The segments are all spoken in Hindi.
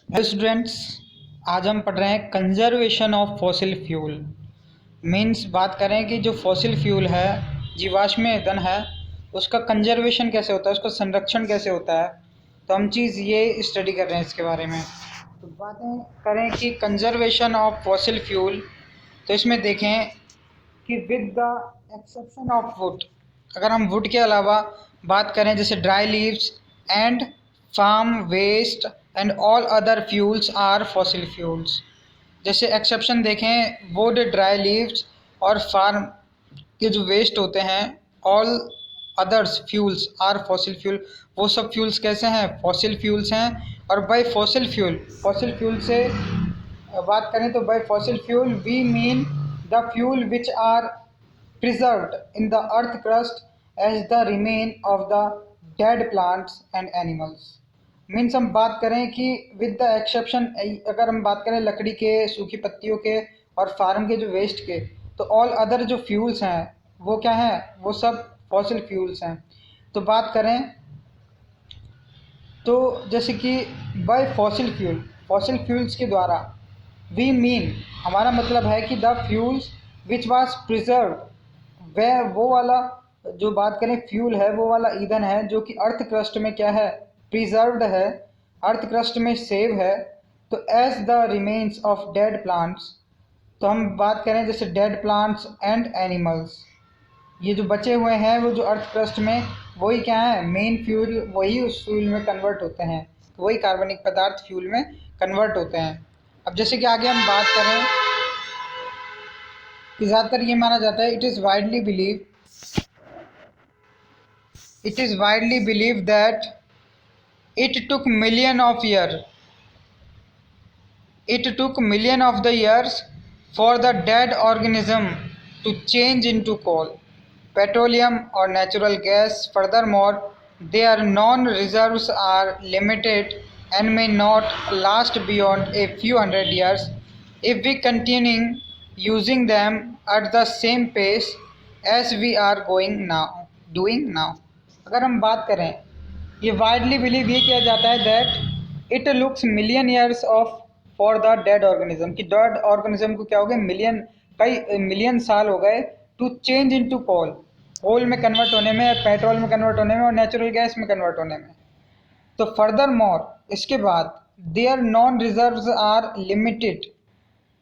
हेलो स्टूडेंट्स, आज हम पढ़ रहे हैं conservation of fossil fuel. Means बात करें कि जो फॉसिल फ्यूल है, जीवाश्म ईंधन है, उसका कंजर्वेशन कैसे होता है, उसका संरक्षण कैसे होता है। तो हम चीज़ ये स्टडी कर रहे हैं इसके बारे में। तो बातें करें कि कंजर्वेशन ऑफ फॉसिल फ्यूल, तो इसमें देखें कि with the exception of wood, अगर हम वुड के अलावा बात करें जैसे dry leaves and farm waste and all other fuels are fossil fuels. जैसे एक्सेप्शन देखें, वुड, ड्राई लीव्स और फार्म के जो वेस्ट होते हैं, all others fuels are fossil fuel. वो सब फ्यूल्स कैसे हैं? फॉसिल फ्यूल्स हैं। और बाय फॉसिल फ्यूल से बात करें तो by fossil fuel we mean the fuel which are preserved in the earth crust as the remain of the dead plants and animals। Means हम बात करें कि विद द एक्सेप्शन, अगर हम बात करें लकड़ी के, सूखी पत्तियों के और फार्म के जो वेस्ट के, तो ऑल अदर जो फ्यूल्स हैं वो क्या हैं? वो सब फॉसिल फ्यूल्स हैं। तो बात करें तो जैसे कि बाय फॉसिल फ्यूल्स के द्वारा वी मीन, हमारा मतलब है कि the fuels which was preserve, वह वो वाला जो बात करें फ्यूल है, वो वाला ईंधन है जो कि अर्थ क्रस्ट में क्या है? प्रिजर्व्ड है, अर्थ क्रस्ट में सेव है। तो as the remains of dead plants, तो हम बात करें जैसे डेड प्लांट्स एंड एनिमल्स, ये जो बचे हुए हैं वो जो अर्थ क्रस्ट में, वही क्या है? मेन फ्यूल, वही उस फ्यूल में कन्वर्ट होते हैं। तो वही कार्बनिक पदार्थ फ्यूल में कन्वर्ट होते हैं। अब जैसे कि आगे हम बात करें कि ज़्यादातर ये माना जाता है, it is widely believe that it took million of the years for the dead organism to change into coal, petroleum or natural gas. Furthermore, their non-reserves are limited and may not last beyond a few hundred years if we continue using them at the same pace as we are doing now। अगर हम बात करें, ये वाइडली बिलीव ये किया जाता है that it looks million years of for the dead organism, कि डेड ऑर्गेनिज्म को क्या हो गए? कई मिलियन साल हो गए टू चेंज इनटू कोल में कन्वर्ट होने में, पेट्रोल में कन्वर्ट होने में और नेचुरल गैस में कन्वर्ट होने में। तो फर्दर मोर, इसके बाद their known reserves are limited,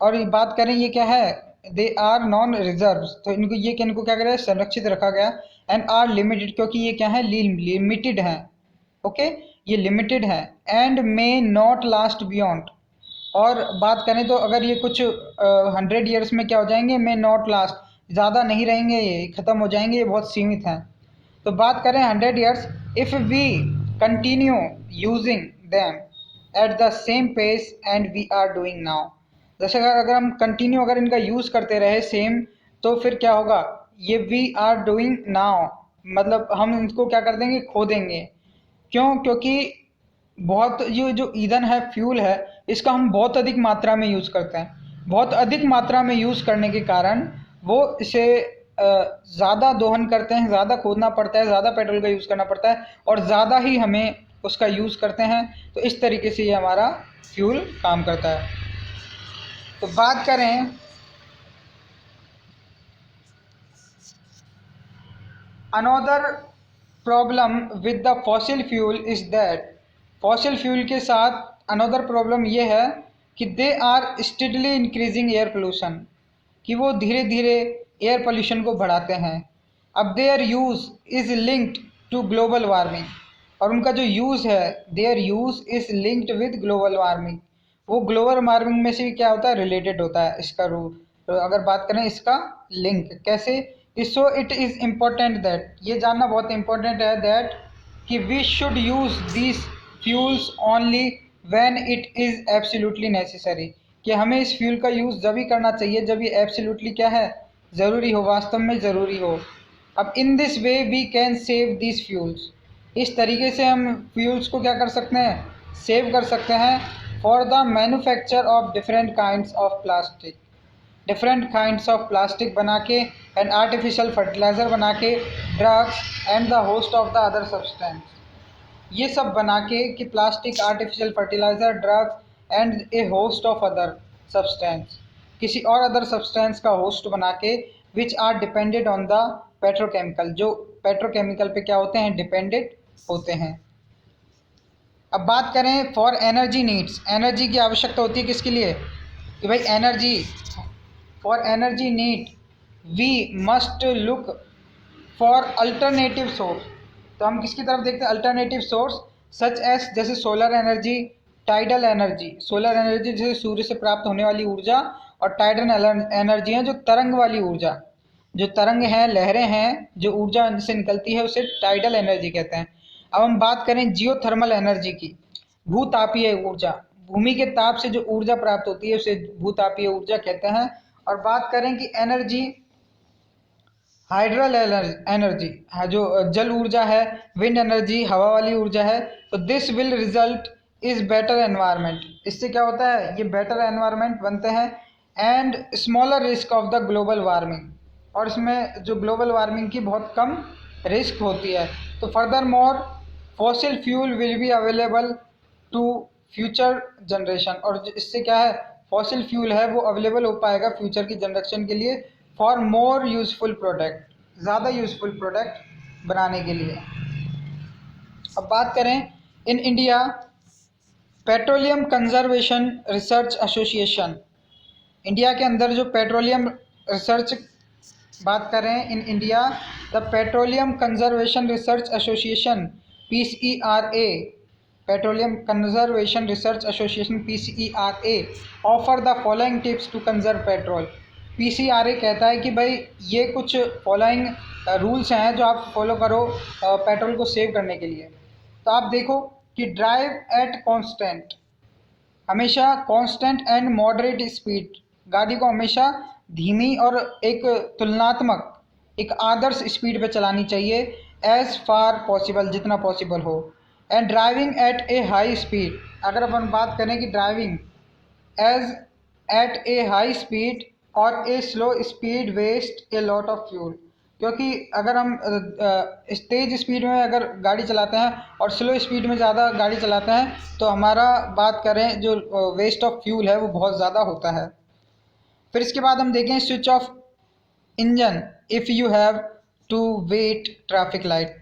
और ये बात करें ये क्या है? दे आर नॉन रिजर्व्स, तो इनको क्या करें? संरक्षित रखा गया। एंड आर लिमिटेड, क्योंकि ये क्या है? लिमिटेड है। ओके, ये लिमिटेड है। And may not last beyond, और बात करें तो अगर ये कुछ 100 ईयर्स में क्या हो जाएंगे? मे नॉट लास्ट, ज़्यादा नहीं रहेंगे, ये ख़त्म हो जाएंगे, ये बहुत सीमित हैं। तो बात करें 100 years, if we continue using them at the same pace and we are doing now, जैसे अगर हम कंटिन्यू अगर इनका यूज़ करते रहे सेम, तो फिर क्या होगा? ये वी आर डूइंग नाउ, मतलब हम इनको क्या कर देंगे? खो देंगे। क्यों? क्योंकि बहुत, ये जो ईंधन है, फ्यूल है, इसका हम बहुत अधिक मात्रा में यूज़ करते हैं। बहुत अधिक मात्रा में यूज़ करने के कारण वो इसे ज़्यादा दोहन करते हैं, ज़्यादा खोदना पड़ता है, ज़्यादा पेट्रोल का यूज़ करना पड़ता है और ज़्यादा ही हमें उसका यूज़ करते हैं। तो इस तरीके से ये हमारा फ्यूल काम करता है। तो बात करें another problem with the fossil fuel is that, fossil fuel के साथ अनोदर प्रॉब्लम ये है कि they are steadily increasing air pollution, कि वो धीरे धीरे एयर पोल्यूशन को बढ़ाते हैं। अब their use is linked to global warming, और उनका जो यूज़ है, their use is linked with global warming, वो ग्लोबल वार्मिंग में से भी क्या होता है? रिलेटेड होता है इसका रूल। तो अगर बात करें इसका लिंक कैसे, so it is important that, ये जानना बहुत इंपॉर्टेंट है दैट कि we should use this fuels only when it is absolutely necessary, कि हमें इस फ्यूल का यूज़ जब ही करना चाहिए जब ये एब्सोल्युटली क्या है? ज़रूरी हो, वास्तव में ज़रूरी हो। अब in this way we can save this fuels, इस तरीके से हम फ्यूल्स को क्या कर सकते हैं? सेव कर सकते हैं। For the manufacture of different kinds of plastic बना के, एंड आर्टिफिशियल फर्टिलाइज़र बना के, drugs and the host of the other substance, ये सब बना के, कि plastic, artificial fertiliser, drugs and a host of other substance, किसी और अदर सब्सटेंस का होस्ट बना के, which are depended on the petrochemical, जो पेट्रोकेमिकल पे क्या होते हैं, डिपेंडेड होते हैं। अब बात करें फॉर एनर्जी नीड्स, एनर्जी की आवश्यकता होती है किसके लिए, कि भाई energy, for energy need we must look for alternative source. तो हम किसकी तरफ देखते हैं, अल्टरनेटिव सोर्स, सच एस, जैसे solar energy, tidal energy, solar energy जैसे सूर्य से प्राप्त होने वाली ऊर्जा, और टाइडल एनर्जी है जो तरंग वाली ऊर्जा, जो तरंग हैं, लहरें हैं, जो ऊर्जा से निकलती है उसे टाइडल एनर्जी कहते हैं। अब हम बात करें जियोथर्मल एनर्जी की, भूतापीय ऊर्जा, भूमि के ताप से जो ऊर्जा प्राप्त होती है उसे भूतापीय ऊर्जा कहते हैं। और बात करें कि एनर्जी, हाइड्रल एनर्जी है जो जल ऊर्जा है, विंड एनर्जी हवा वाली ऊर्जा है। तो this will result is better environment, इससे क्या होता है, ये बेटर एनवायरनमेंट बनते हैं, and smaller risk of the global warming, और इसमें जो ग्लोबल वार्मिंग की बहुत कम रिस्क होती है। तो furthermore fossil fuel will be available to future generation, और इससे क्या है, फॉसिल फ्यूल है वो अवेलेबल हो पाएगा फ्यूचर की जनरेशन के लिए, फॉर मोर यूज़फुल प्रोडक्ट, ज़्यादा यूज़फुल प्रोडक्ट बनाने के लिए। अब बात करें in India, petroleum conservation research association, India के अंदर जो पेट्रोलियम रिसर्च, बात करें in India, the petroleum conservation research association PCERA, petroleum conservation research association PCERA offer the following tips to conserve petrol. PCRA कहता है कि भाई ये कुछ फॉलोइंग रूल्स हैं जो आप फॉलो करो पेट्रोल को सेव करने के लिए। तो आप देखो कि ड्राइव एट कांस्टेंट, हमेशा कांस्टेंट एंड मॉडरेट स्पीड, गाड़ी को हमेशा धीमी और एक तुलनात्मक, एक आदर्श स्पीड पे चलानी चाहिए, एज फार पॉसिबल, जितना पॉसिबल हो। And driving at a high speed, अगर अपन बात करें कि driving as at a high speed और a slow speed waste a lot of fuel, क्योंकि अगर हम तेज़ स्पीड में अगर गाड़ी चलाते हैं और स्लो स्पीड में ज़्यादा गाड़ी चलाते हैं तो हमारा बात करें जो वेस्ट ऑफ फ्यूल है वो बहुत ज़्यादा होता है। फिर इसके बाद हम देखें switch off engine if you have to wait traffic light,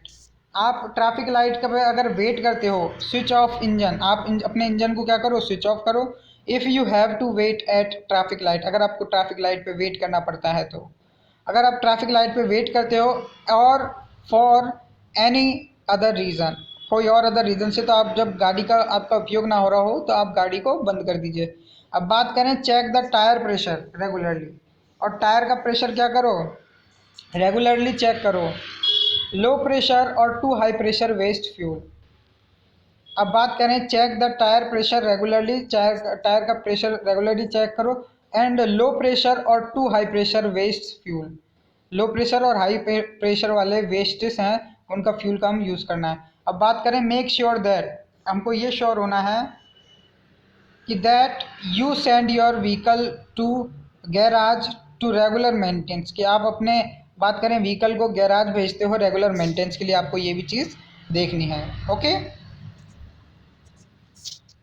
आप ट्रैफिक लाइट का अगर वेट करते हो, स्विच ऑफ इंजन, आप अपने इंजन को क्या करो, स्विच ऑफ करो। If you have to wait at traffic light, अगर आपको ट्रैफिक लाइट पे वेट करना पड़ता है, तो अगर आप ट्रैफिक लाइट पे वेट करते हो, और फॉर एनी अदर रीज़न, कोई और अदर रीज़न से, तो आप जब गाड़ी का आपका उपयोग ना हो रहा हो तो आप गाड़ी को बंद कर दीजिए। अब बात करें check the tyre pressure regularly, और टायर का प्रेशर क्या करो, रेगुलरली चेक करो। लो प्रेशर और too high pressure waste fuel. अब बात करें check the tyre pressure regularly, tyre का प्रेशर रेगुलरली चेक करो, एंड लो प्रेशर और too high pressure waste fuel, low pressure और हाई प्रेशर वाले वेस्टेस हैं उनका फ्यूल का हम यूज़ करना है। अब बात करें मेक श्योर दैट, हमको ये श्योर होना है कि that you send your vehicle to garage to regular maintenance, कि आप अपने, बात करें व्हीकल को गैराज भेजते हो रेगुलर मेंटेनेंस के लिए, आपको ये भी चीज़ देखनी है। ओके,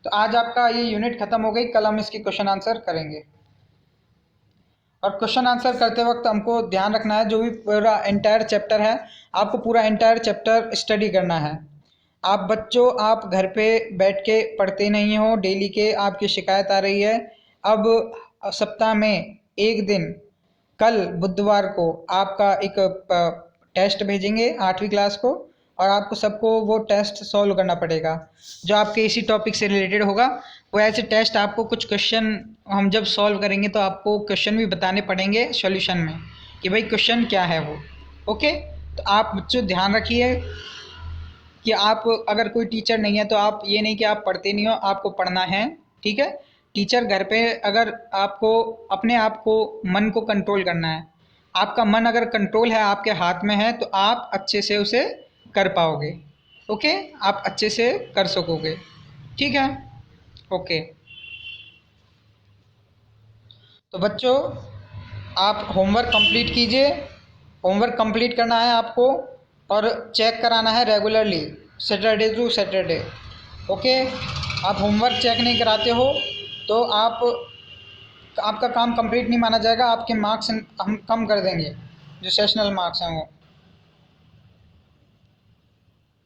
तो आज आपका ये यूनिट ख़त्म हो गई, कल हम इसकी क्वेश्चन आंसर करेंगे। और क्वेश्चन आंसर करते वक्त हमको ध्यान रखना है, जो भी पूरा एंटायर चैप्टर है आपको पूरा एंटायर चैप्टर स्टडी करना है। आप बच्चों, आप घर पे बैठ के पढ़ते नहीं हो, डेली के आपकी शिकायत आ रही है। अब सप्ताह में एक दिन, कल बुधवार को आपका एक टेस्ट भेजेंगे 8वीं क्लास को, और आपको सबको वो टेस्ट सॉल्व करना पड़ेगा जो आपके इसी टॉपिक से रिलेटेड होगा। वो ऐसे टेस्ट आपको कुछ क्वेश्चन हम जब सॉल्व करेंगे तो आपको क्वेश्चन भी बताने पड़ेंगे सॉल्यूशन में कि भाई क्वेश्चन क्या है वो। ओके, तो आप बच्चों ध्यान रखिए कि आप, अगर कोई टीचर नहीं है तो आप ये नहीं कि आप पढ़ते नहीं हो, आपको पढ़ना है, ठीक है। टीचर घर पे, अगर आपको अपने आप को, मन को कंट्रोल करना है, आपका मन अगर कंट्रोल है, आपके हाथ में है, तो आप अच्छे से उसे कर पाओगे। ओके, आप अच्छे से कर सकोगे, ठीक है। ओके, तो बच्चों आप होमवर्क कंप्लीट कीजिए, होमवर्क कंप्लीट करना है आपको, और चेक कराना है regularly, Saturday to Saturday. Okay. आप होमवर्क चेक नहीं कराते हो तो आपका काम कंप्लीट नहीं माना जाएगा, आपके मार्क्स हम कम कर देंगे, जो सेशनल मार्क्स हैं वो।